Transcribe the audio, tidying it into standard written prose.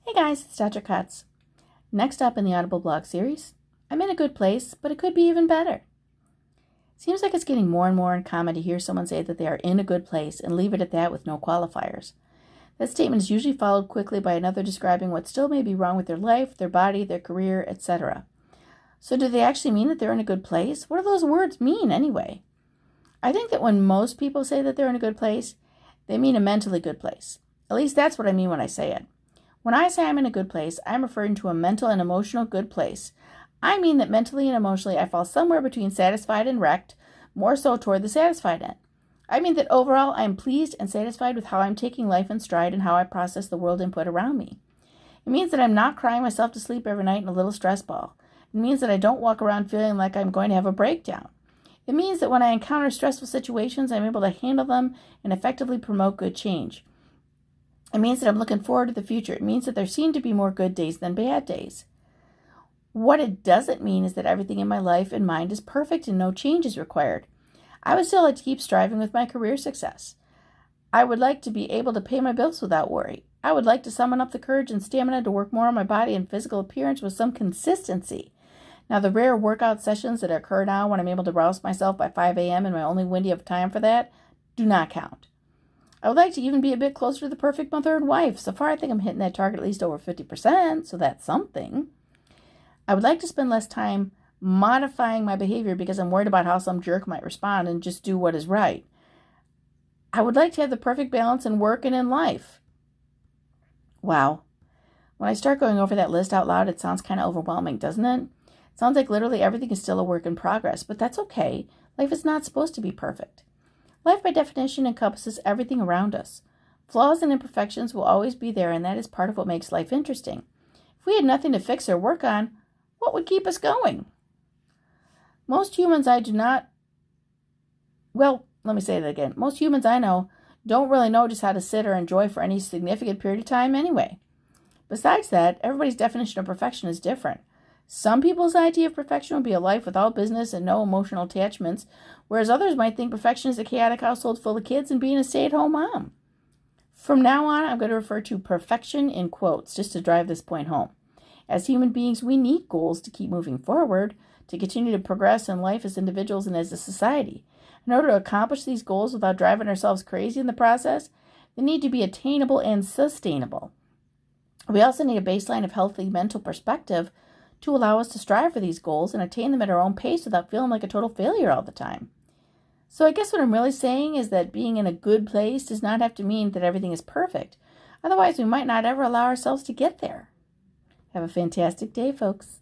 Hey guys, it's Dr. Katz. Next up in the Audible blog series, I'm in a good place, but it could be even better. Seems like it's getting more and more uncommon to hear someone say that they are in a good place and leave it at that with no qualifiers. That statement is usually followed quickly by another describing what still may be wrong with their life, their body, their career, etc. So do they actually mean that they're in a good place? What do those words mean anyway? I think that when most people say that they're in a good place, they mean a mentally good place. At least that's what I mean when I say it. When I say I'm in a good place, I'm referring to a mental and emotional good place. I mean that mentally and emotionally I fall somewhere between satisfied and wrecked, more so toward the satisfied end. I mean that overall I am pleased and satisfied with how I'm taking life in stride and how I process the world input around me. It means that I'm not crying myself to sleep every night in a little stress ball. It means that I don't walk around feeling like I'm going to have a breakdown. It means that when I encounter stressful situations, I'm able to handle them and effectively promote good change. It means that I'm looking forward to the future. It means that there seem to be more good days than bad days. What it doesn't mean is that everything in my life and mind is perfect and no change is required. I would still like to keep striving with my career success. I would like to be able to pay my bills without worry. I would like to summon up the courage and stamina to work more on my body and physical appearance with some consistency. Now, the rare workout sessions that occur now when I'm able to rouse myself by 5 a.m. and my only window of time for that do not count. I would like to even be a bit closer to the perfect mother and wife. So far, I think I'm hitting that target at least over 50%, so that's something. I would like to spend less time modifying my behavior because I'm worried about how some jerk might respond and just do what is right. I would like to have the perfect balance in work and in life. Wow. When I start going over that list out loud, it sounds kind of overwhelming, doesn't it? It sounds like literally everything is still a work in progress, but that's okay. Life is not supposed to be perfect. Life, by definition, encompasses everything around us. Flaws and imperfections will always be there, and that is part of what makes life interesting. If we had nothing to fix or work on, what would keep us going? Most humans I know don't really know just how to sit or enjoy for any significant period of time anyway. Besides that, everybody's definition of perfection is different. Some people's idea of perfection would be a life without business and no emotional attachments, whereas others might think perfection is a chaotic household full of kids and being a stay-at-home mom. From now on, I'm going to refer to perfection in quotes just to drive this point home. As human beings, we need goals to keep moving forward, to continue to progress in life as individuals and as a society. In order to accomplish these goals without driving ourselves crazy in the process, they need to be attainable and sustainable. We also need a baseline of healthy mental perspective to allow us to strive for these goals and attain them at our own pace without feeling like a total failure all the time. So I guess what I'm really saying is that being in a good place does not have to mean that everything is perfect. Otherwise, we might not ever allow ourselves to get there. Have a fantastic day, folks.